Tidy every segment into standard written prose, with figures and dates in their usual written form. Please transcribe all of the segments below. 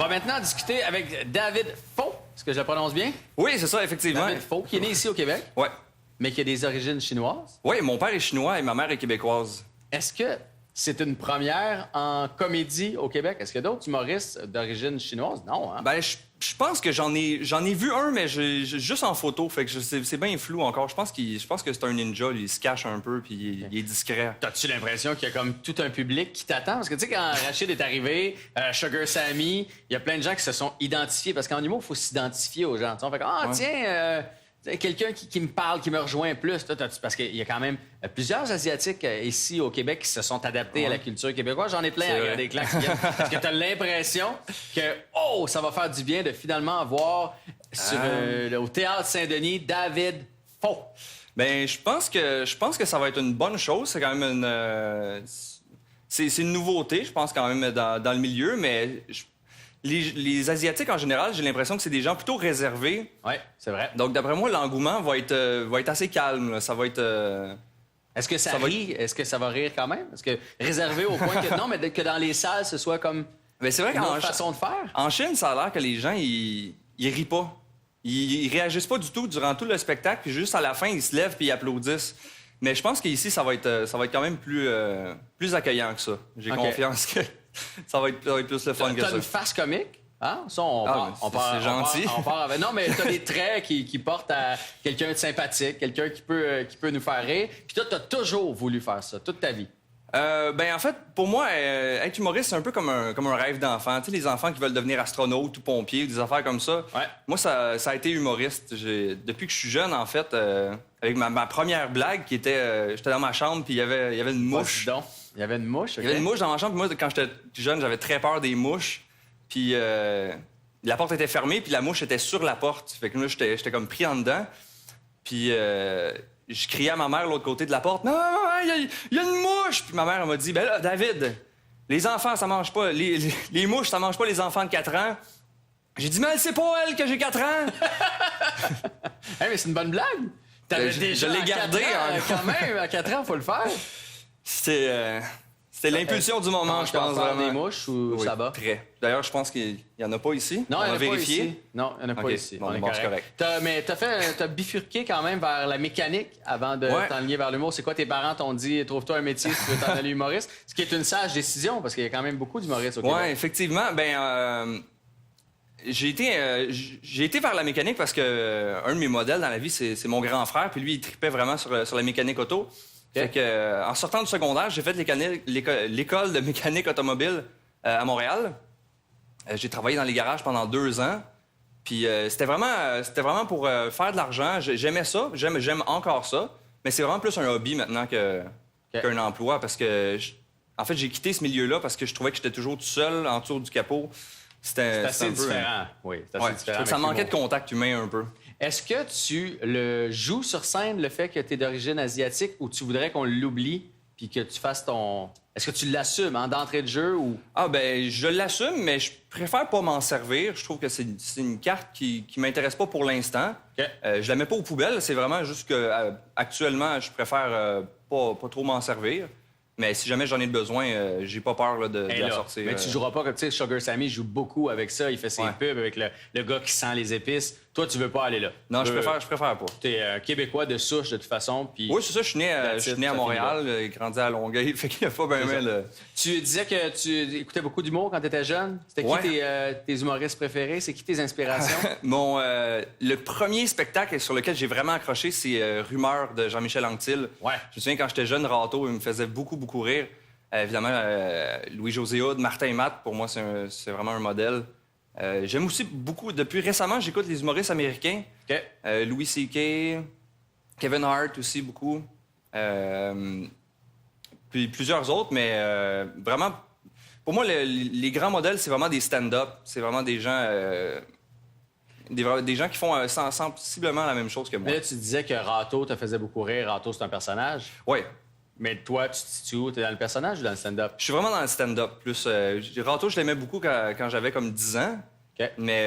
va maintenant discuter avec David Faux. Est-ce que je le prononce bien? Oui, c'est ça, effectivement. David Faux, qui est né ici au Québec, Ouais. mais qui a des origines chinoises. Oui, mon père est chinois et ma mère est québécoise. Est-ce que c'est une première en comédie au Québec? Est-ce qu'il y a d'autres humoristes d'origine chinoise? Non, hein? Ben, je pense que j'en ai vu un, mais juste en photo, fait que c'est bien flou encore. Je pense que c'est un ninja, lui, il se cache un peu, puis il est discret. T'as-tu l'impression qu'il y a comme tout un public qui t'attend? Parce que tu sais, quand Rachid est arrivé, Sugar Sammy, il y a plein de gens qui se sont identifiés. Parce qu'en humour, il faut s'identifier aux gens. Tu sais, on fait comme, Ouais. tiens, quelqu'un qui me parle, qui me rejoint plus. Parce qu'il y a quand même plusieurs Asiatiques ici au Québec qui se sont adaptés à la culture québécoise. J'en ai plein à regarder les clans qui viennent. Est-ce que tu as l'impression que, ça va faire du bien de finalement avoir au Théâtre Saint-Denis David Faux? Ben, je pense que ça va être une bonne chose. C'est quand même c'est une nouveauté, je pense, quand même, dans le milieu, mais les Asiatiques, en général, j'ai l'impression que c'est des gens plutôt réservés. Oui, c'est vrai. Donc, d'après moi, l'engouement va être assez calme, là. Ça va être... Est-ce que ça rit? Est-ce que ça va rire quand même? Est-ce que réservé au point que... Non, mais que dans les salles, ce soit comme Ben, c'est vrai une qu'en autre façon de faire? En Chine, ça a l'air que les gens, ils rient pas. Ils réagissent pas du tout durant tout le spectacle, puis juste à la fin, ils se lèvent puis ils applaudissent. Mais je pense qu'ici, ça va être quand même plus accueillant que ça. J'ai confiance que ça va être plus le fun que T'as ça. une face comique? Hein? Ça, on c'est gentil. On part avec... Non, mais t'as des traits qui portent à quelqu'un de sympathique, quelqu'un qui peut nous faire rire. Puis toi, t'as toujours voulu faire ça, toute ta vie. Ben en fait, pour moi, être humoriste, c'est un peu comme un rêve d'enfant. Tu sais, les enfants qui veulent devenir astronaute ou pompier, des affaires comme ça. Ouais. Moi, ça a été humoriste. Depuis que je suis jeune, en fait, avec ma première blague qui était... j'étais dans ma chambre, puis il y avait une mouche. Donc, il y avait une mouche, OK? Il y avait une mouche dans ma chambre, puis moi, quand j'étais jeune, j'avais très peur des mouches. Puis la porte était fermée, puis la mouche était sur la porte. Fait que là, j'étais comme pris en dedans. Puis... je criais à ma mère de l'autre côté de la porte. « Non, il y a une mouche! » Puis ma mère elle m'a dit, « Ben là, David, les enfants, ça mange pas. Les mouches, ça mange pas les enfants de 4 ans. » J'ai dit, « Mais c'est pas elle que j'ai 4 ans! » Hey, mais c'est une bonne blague! T'avais déjà je l'ai gardé, quand même, à 4 ans, faut le faire. C'était l'impulsion du moment, je pense, vraiment. Des mouches ou Oui, ça va? très. D'ailleurs, je pense qu'il y en a pas ici. Non, il n'y en a vérifié. pas ici. Non, il n'y en a pas OK. ici. Bon, On est c'est correct. Mais t'as bifurqué quand même vers la mécanique avant de t'enligner vers l'humour. C'est quoi tes parents t'ont dit? Trouve-toi un métier si tu veux t'en aller humoriste. Ce qui est une sage décision parce qu'il y a quand même beaucoup d'humoristes au Québec. Oui, effectivement. Ben, j'ai été vers la mécanique parce que un de mes modèles dans la vie, c'est mon grand frère. Puis lui, il tripait vraiment sur la mécanique auto. Fait que, en sortant du secondaire, j'ai fait l'école de mécanique automobile à Montréal. J'ai travaillé dans les garages pendant 2 ans. Puis c'était vraiment pour faire de l'argent. J'aimais ça, j'aime encore ça. Mais c'est vraiment plus un hobby maintenant qu'un emploi parce que, en fait, j'ai quitté ce milieu-là parce que je trouvais que j'étais toujours tout seul en dessous du capot. C'est assez différent. Oui, c'est assez différent. Ça manquait de contact humain un peu. Est-ce que tu le joues sur scène, le fait que tu es d'origine asiatique, ou tu voudrais qu'on l'oublie puis que tu fasses ton... Est-ce que tu l'assumes d'entrée de jeu ou... Ah, ben, je l'assume, mais je préfère pas m'en servir. Je trouve que c'est une carte qui m'intéresse pas pour l'instant. Okay. Je la mets pas aux poubelles. C'est vraiment juste que actuellement, je préfère pas trop m'en servir. Mais si jamais j'en ai besoin, j'ai pas peur là, de la sortir. Mais tu joueras pas comme, tu sais, Sugar Sammy joue beaucoup avec ça. Il fait ses pubs avec le gars qui sent les épices. Toi, tu veux pas aller là. Non, je préfère pas. T'es Québécois de souche, de toute façon. Puis... Oui, c'est ça. Je suis né à Montréal, grandi à Longueuil. Fait qu'il y a pas bien mal. Tu disais que tu écoutais beaucoup d'humour quand tu étais jeune. C'était qui tes humoristes préférés? C'est qui tes inspirations? Le premier spectacle sur lequel j'ai vraiment accroché, c'est Rumeur de Jean-Michel Anctil. Ouais. Je me souviens, quand j'étais jeune, Rato, il me faisait beaucoup rire. Évidemment, Louis-José Hood, Martin Matt, pour moi, c'est vraiment un modèle. J'aime aussi beaucoup, depuis récemment, j'écoute les humoristes américains. Okay. Louis C.K., Kevin Hart aussi, beaucoup. Puis plusieurs autres, mais vraiment, pour moi, les grands modèles, c'est vraiment des stand-up. C'est vraiment des gens... Des gens qui font sensiblement la même chose que moi. Mais là, tu disais que Rato te faisait beaucoup rire. Rato, c'est un personnage. Oui. Mais toi, tu te situes où? T'es dans le personnage ou dans le stand-up? Je suis vraiment dans le stand-up. Plus, Rato, je l'aimais beaucoup quand j'avais comme 10 ans. Okay. Mais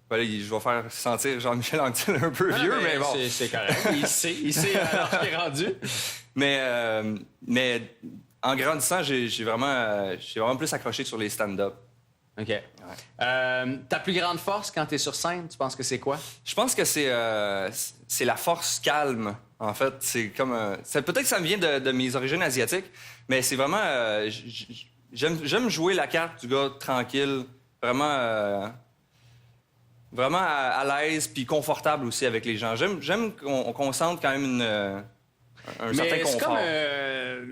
voilà, je vais faire sentir Jean-Michel Anctil un peu vieux, mais bon. C'est correct. Il sait alors qu'il est rendu. Mais en grandissant, j'ai vraiment plus accroché sur les stand-up. OK. Ta plus grande force quand tu es sur scène, tu penses que c'est quoi? Je pense que c'est la force calme, en fait. C'est comme... peut-être que ça me vient de mes origines asiatiques, mais c'est vraiment... j'aime jouer la carte du gars tranquille, vraiment... vraiment à l'aise puis confortable aussi avec les gens. J'aime qu'on sente quand même un certain confort. Comme,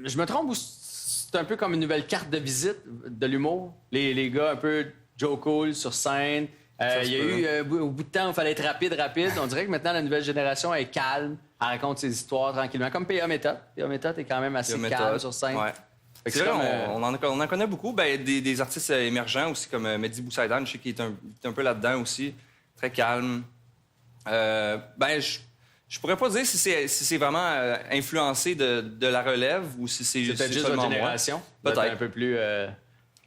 je me trompe ou c'est un peu comme une nouvelle carte de visite de l'humour? Les gars un peu Joe Cool sur scène. Il y a eu au bout de temps où il fallait être rapide. On dirait que maintenant, la nouvelle génération est calme. Elle raconte ses histoires tranquillement. Comme P.A. Méthode. P.A. Méthode est quand même assez calme sur scène. Ouais. C'est vrai, on en connaît beaucoup. Ben, des artistes émergents aussi, comme Mehdi Boussaïdan, je sais qu'il est un peu là-dedans aussi. Très calme. Je pourrais pas dire si c'est vraiment influencé de la relève ou si c'est peut-être juste votre génération. Peut-être un peu plus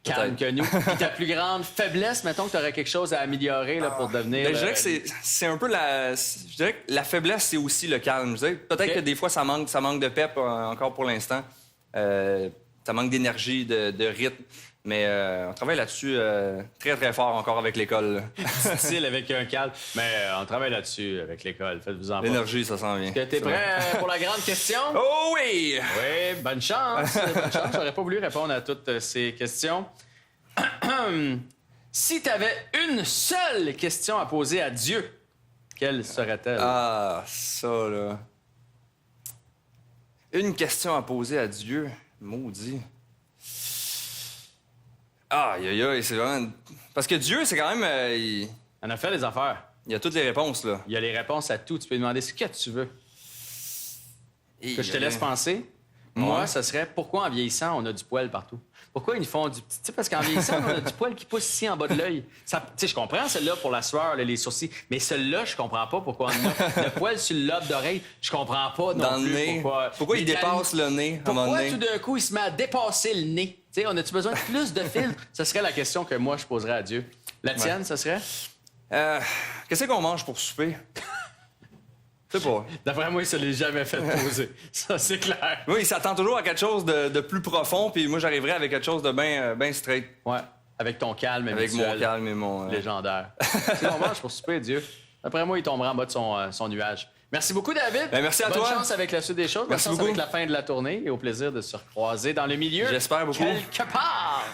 calme que nous. Puis ta plus grande faiblesse, mettons que tu aurais quelque chose à améliorer là, pour devenir... je dirais que c'est un peu je dirais que la faiblesse, c'est aussi le calme. Peut-être que des fois, ça manque de pep encore pour l'instant. Ça manque d'énergie, de rythme. Mais on travaille là-dessus très, très fort encore avec l'école. Style avec un calme. Mais on travaille là-dessus avec l'école. Faites-vous en pas. L'énergie, ça s'en vient. Est-ce que t'es prêt pour la grande question? Oh oui! Oui, bonne chance. Bonne chance. J'aurais pas voulu répondre à toutes ces questions. Si t'avais une seule question à poser à Dieu, quelle serait-elle? Ah, ça, là. Une question à poser à Dieu. Maudit. Aïe, aïe, c'est vraiment... Parce que Dieu, c'est quand même... il On a fait les affaires. y a toutes les réponses, là. Il y a les réponses à tout. Tu peux demander ce que tu veux. Que je te laisse penser. Moi, ce serait pourquoi en vieillissant, on a du poil partout? Pourquoi ils nous font du petit... Tu sais, parce qu'en vieillissant, on a du poil qui pousse ici en bas de l'œil. Tu sais, je comprends celle-là pour la sueur, là, les sourcils, mais celle-là, je comprends pas pourquoi on a le poil sur le lobe d'oreille. Je comprends pas non Dans plus le nez. Pourquoi il dépasse le nez à un moment Pourquoi donné? tout d'un coup, il se met à dépasser le nez? Tu sais, on a-tu besoin de plus de filtres? Ce serait la question que moi, je poserais à Dieu. La tienne, ce serait? Qu'est-ce qu'on mange pour souper? Je sais pas. D'après moi, il se l'est jamais fait poser. Ça, c'est clair. Oui, il s'attend toujours à quelque chose de plus profond, puis moi, j'arriverais avec quelque chose de bien straight. Ouais, avec ton calme Avec habituel. mon calme et mon... Légendaire. C'est qu'on mange pour souper, Dieu. D'après moi, il tombera en bas de son nuage. Merci beaucoup, David. Ben, merci à Bonne toi. Bonne chance avec la suite des choses. Merci Bonne chance beaucoup. avec la fin de la tournée et au plaisir de se recroiser dans le milieu. J'espère beaucoup. Quelque part.